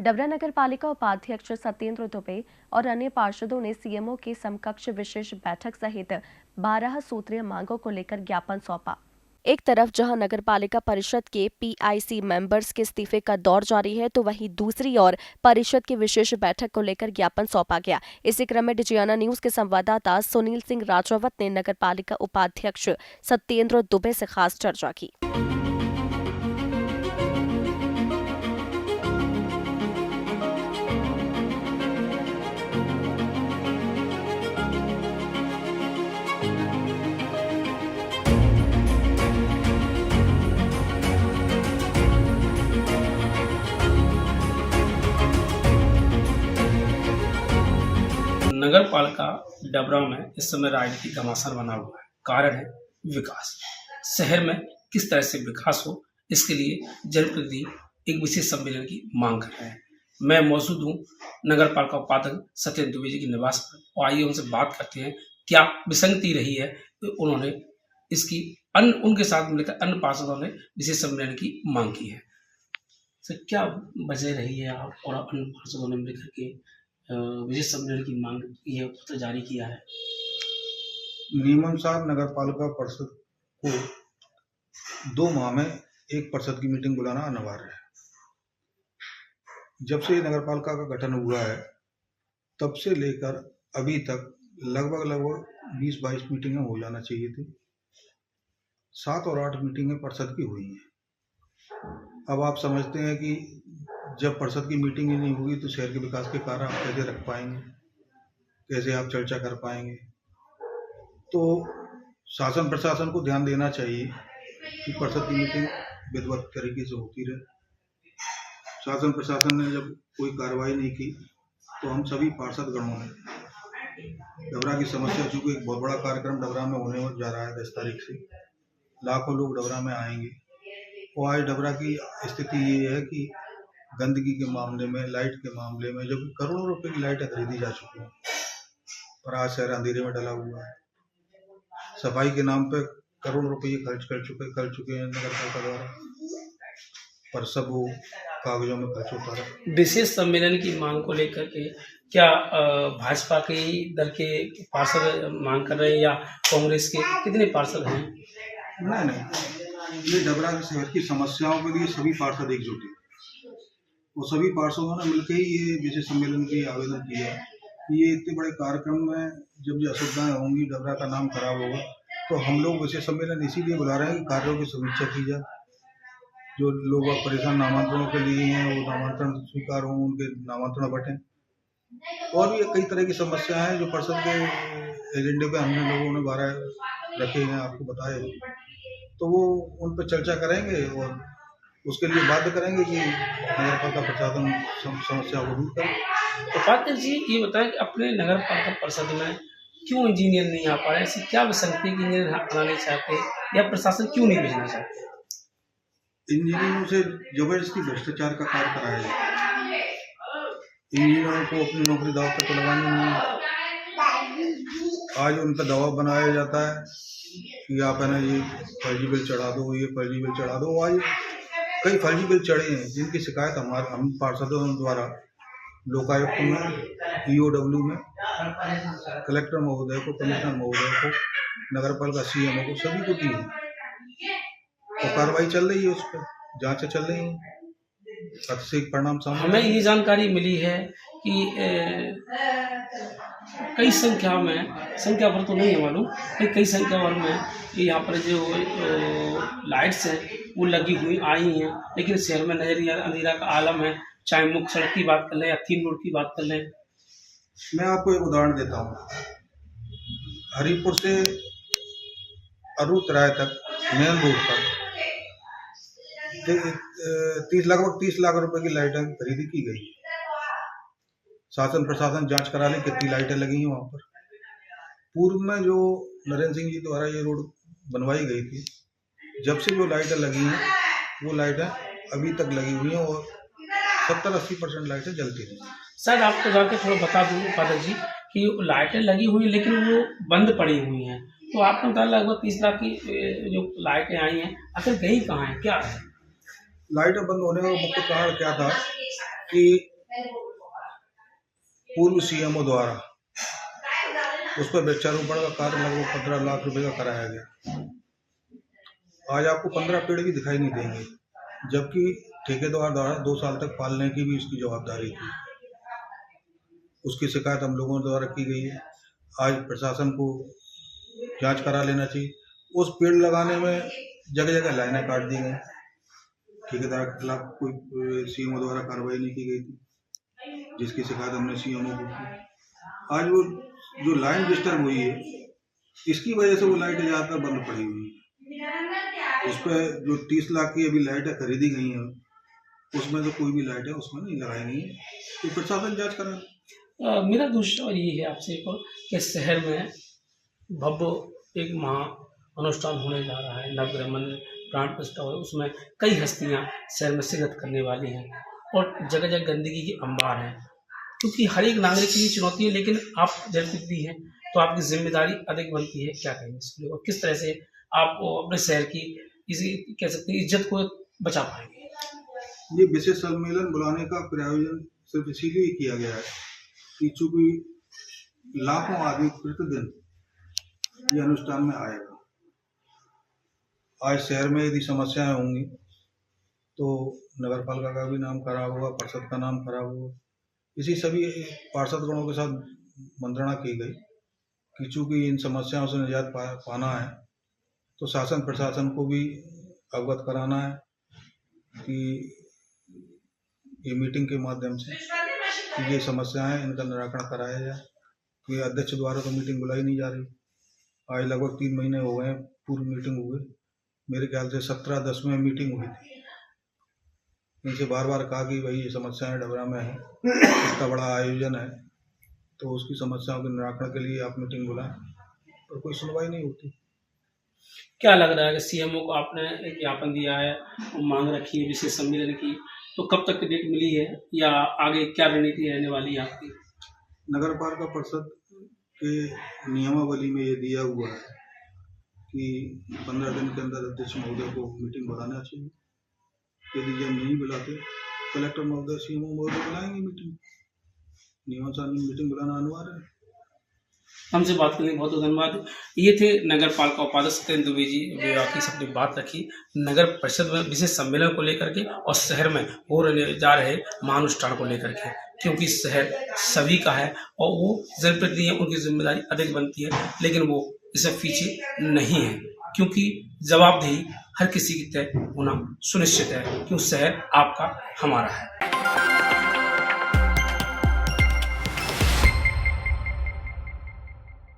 डबरा नगर पालिका उपाध्यक्ष सत्येंद्र दुबे और अन्य पार्षदों ने सीएमओ के समकक्ष विशेष बैठक सहित 12 सूत्रीय मांगों को लेकर ज्ञापन सौंपा। एक तरफ जहां नगर पालिका परिषद के पीआईसी मेंबर्स के इस्तीफे का दौर जारी है, तो वहीं दूसरी ओर परिषद की विशेष बैठक को लेकर ज्ञापन सौंपा गया। इसी क्रम में डिजियाना न्यूज के संवाददाता सुनील सिंह राजावत ने नगर पालिका उपाध्यक्ष सत्येंद्र दुबे से खास चर्चा की। नगर पालिका डबरा में इस समय राजनीतिक घमासान बना हुआ है। कारण है विकास। शहर में किस तरह से विकास हो, इसके लिए जनप्रतिनिधि एक विशेष सम्मेलन की मांग कर रहे हैं। मैं मौजूद हूँ नगर पालिका उपाध्यक्ष सत्येंद्र दुबे जी के निवास पर और आइए उनसे बात करते हैं क्या विसंगति रही है। तो उन्होंने इसकी उनके साथ मिलकर अन्य पार्षदों ने विशेष सम्मेलन की मांग की है। सर, क्या वजह रही है आप और अन्य पार्षदों ने मिलकर के विशेष सम्मेलन की मांग यह पत्र जारी किया है? नियमानुसार नगर पालिका परिषद को 2 माह में एक परिषद की मीटिंग बुलाना अनिवार्य है। जब से नगर पालिका का गठन हुआ है तब से लेकर अभी तक लगभग 20-22 मीटिंगें हो जाना चाहिए थी। 7 और 8 मीटिंगें परिषद की हुई हैं। अब आप समझते हैं कि जब परिषद की मीटिंग ही नहीं होगी तो शहर के विकास के कार्य आप कैसे रख पाएंगे, कैसे आप चर्चा कर पाएंगे। तो शासन प्रशासन को ध्यान देना चाहिए कि परिषद की मीटिंग विधिवत तरीके से होती रहे। शासन प्रशासन ने जब कोई कार्रवाई नहीं की तो हम सभी पार्षद गणों ने डबरा की समस्या, चूंकि एक बहुत बड़ा कार्यक्रम डबरा में होने जा रहा है 10 तारीख से, लाखों लोग डबरा में आएंगे। और आज डबरा की स्थिति ये है कि गंदगी के मामले में, लाइट के मामले में, जब करोड़ों रुपए की लाइटें खरीदी जा चुकी हैं, पर आज शहर अंधेरे में डला हुआ है। सफाई के नाम पे करोड़ रुपए खर्च कर चुके हैं नगर पालिका द्वारा, पर सब वो कागजों में खर्च होता रहा। विशेष सम्मेलन की मांग को लेकर के क्या भाजपा के दल के पार्षद मांग कर रहे हैं या कांग्रेस के? कितने पार्षद हैं? नहीं, ये डबरा के शहर की समस्याओं के लिए सभी पार्षद एकजुट हैं। वो सभी पार्षदों ने मिलकर ही ये विशेष सम्मेलन के आवेदन किया है कि ये इतने बड़े कार्यक्रम में जब ये असुविधाएं होंगी, डबरा का नाम खराब होगा, तो हम लोग विशेष सम्मेलन इसीलिए बुला रहे हैं कि कार्यों की समीक्षा की जाए। जो लोग परेशान नामांतरणों के लिए हैं वो नामांतरण स्वीकार हों, उनके नामांतरण बटें। और भी कई तरह की समस्या है जो परिषद के एजेंडे पे हमने लोगों ने 12 रखे हैं, आपको बताए, तो वो उन पर चर्चा करेंगे और उसके लिए बाध्य करेंगे कि नगर पालिका प्रशासन समस्या को दूर करे। उपाध्यक्ष जी, ये बताएं कि अपने नगर पालिका परिषद में क्यों इंजीनियर नहीं आ पा रहे? ऐसी क्या विसंगति कि इंजीनियर आना नहीं चाहते या प्रशासन क्यों नहीं भेजना चाहते? इंजीनियरों से जबरदस्ती भ्रष्टाचार का कार्य कराया जाता है। इंजीनियरों को अपनी नौकरी दांव पे तो लगानी नहीं है। आज उन पर दबाव बनाया जाता है कि आप है ना ये फर्जी बिल चढ़ा दो, ये फर्जी बिल चढ़ा दो। आज कई फर्जी बिल चढ़े हैं जिनकी शिकायत हम पार्षदों द्वारा लोकायुक्त में, ईओडब्ल्यू में, कलेक्टर महोदय को, कमिश्नर महोदय को, नगर पालिका सीएमओ को, सभी को दी है। तो कार्रवाई चल रही है, उस पर जांचें चल रही हैं। अतिशय परिणाम सामने हमें ये जानकारी मिली है कि कई संख्या पर तो नहीं है मालूम, कई संख्या भर में यहाँ पर जो लाइट्स हैं वो लगी हुई आई हैं, लेकिन शहर में नजरिया अंधेरा का आलम है। चाहे मुख्य सड़क की बात कर लें या 3 रोड की बात कर लें। मैं आपको एक उदाहरण देता हूँ। हरिपुर से अरूतराय तक मेन रोड पर लगभग 30 लाख रुपए की लाइटें खरीदी की गई। शासन प्रशासन जांच करा ले कितनी लाइटें लगी हैं वहां पर। पूर्व में जो नरेंद्र सिंह जी द्वारा ये रोड बनवाई गई थी, जब से जो लाइटें लगी हैं वो लाइटें अभी तक लगी हुई हैं और 70-80% लाइटें जलती हैं। शायद आपको जाके थोड़ा बता दूँ उपाध्यक्ष जी कि लाइटें लगी हुई लेकिन वो बंद पड़ी हुई हैं, तो आपको बता लगभग 30 लाख की जो लाइटें आई हैं आखिर गई कहाँ है, क्या है? लाइटें बंद होने का मुख्य कारण क्या था कि पूर्व सीएमओ द्वारा उस पर वृक्षारोपण का कार्य लगभग 15 लाख रुपए का कराया गया। आज आपको 15 पेड़ भी दिखाई नहीं देंगे, जबकि ठेकेदार द्वारा 2 साल तक पालने की भी उसकी जवाबदारी थी। उसकी शिकायत हम लोगों द्वारा की गई है। आज प्रशासन को जांच करा लेना चाहिए। उस पेड़ लगाने में जगह जगह लाइनें काट दी गई, ठेकेदार के खिलाफ कोई सीएमओ द्वारा कार्रवाई नहीं की गई थी, जिसकी शिकायत हमने सीएमओ को की। आज वो जो लाइन डिस्टर्ब हुई है, इसकी वजह से वो लाइटें ज़्यादातर बंद पड़ी हुई है। उस पर जो 30 लाख की अभी लाइटें खरीदी गई हैं, उसमें तो कोई भी लाइटें उसमें नहीं लगाई गई है, तो प्रशासन जांच करा। मेरा दूसरा और ये है आपसे एक और कि शहर में भव्य एक महा अनुष्ठान होने जा रहा है, नवग्रह प्राण प्रतिष्ठा है। उसमें कई हस्तियां शहर में शिरकत करने वाली हैं और जगह जगह गंदगी की अंबार है, क्योंकि हर एक नागरिक की चुनौती है। लेकिन आप जनप्रतिनिधि हैं तो आपकी जिम्मेदारी अधिक बनती है। क्या कहेंगे इसके लिए और किस तरह से आप अपने शहर की इसी कह सकते हैं इज्जत को बचा पाएंगे? ये विशेष सम्मेलन बुलाने का प्रायोजन सिर्फ इसीलिए किया गया है कि चूंकि लाखों आदमी प्रतिदिन ये अनुष्ठान में आएगा। आज शहर में यदि समस्याएं होंगी तो नगर पालिका का भी नाम खराब होगा, परिषद का नाम खराब होगा। इसी सभी पार्षदगणों के साथ मंत्रणा की गई कि चूंकि इन समस्याओं से निजात पाना है तो शासन प्रशासन को भी अवगत कराना है कि ये मीटिंग के माध्यम से कि ये समस्याएं इनका निराकरण कराया जाए। कि अध्यक्ष द्वारा तो मीटिंग बुलाई नहीं जा रही। आज लगभग 3 महीने हो गए पूर्व मीटिंग हुए, मेरे ख्याल से 17/10 में मीटिंग हुई थी। इनसे बार बार कहा कि भाई ये समस्याएं डबरा में है, इतना बड़ा आयोजन है तो उसकी समस्याओं के निराकरण के लिए आप मीटिंग बुलाएं, पर कोई सुनवाई नहीं होती। क्या लग रहा है कि सीएमओ को आपने एक ज्ञापन दिया है और मांग रखी है विशेष सम्मेलन की, तो कब तक की डेट मिली है या आगे क्या रणनीति रहने वाली है आपकी? नगर पालिका परिषद के नियमावली में ये दिया हुआ है कि 15 दिन के अंदर अध्यक्ष महोदय को मीटिंग बुलाना चाहिए। यदि जब नहीं बुलाते कलेक्टर महोदय सीएमओ महोदय बुलाएंगे मीटिंग। नियमानुसार मीटिंग बुलाना अनिवार्य है। हमसे बात करने के बहुत बहुत धन्यवाद। ये थे नगर पालिका उपाध्यक्ष सत्येंद्र दुबे जी। वे वाकई सबने बात रखी नगर परिषद में विशेष सम्मेलन को लेकर के और शहर में हो रहे जा रहे महानुष्ठान को लेकर के, क्योंकि शहर सभी का है और वो जनप्रतिनिधि है, उनकी जिम्मेदारी अधिक बनती है, लेकिन वो इससे पीछे नहीं है, क्योंकि जवाबदेही हर किसी की तय होना सुनिश्चित है, क्योंकि शहर आपका हमारा है।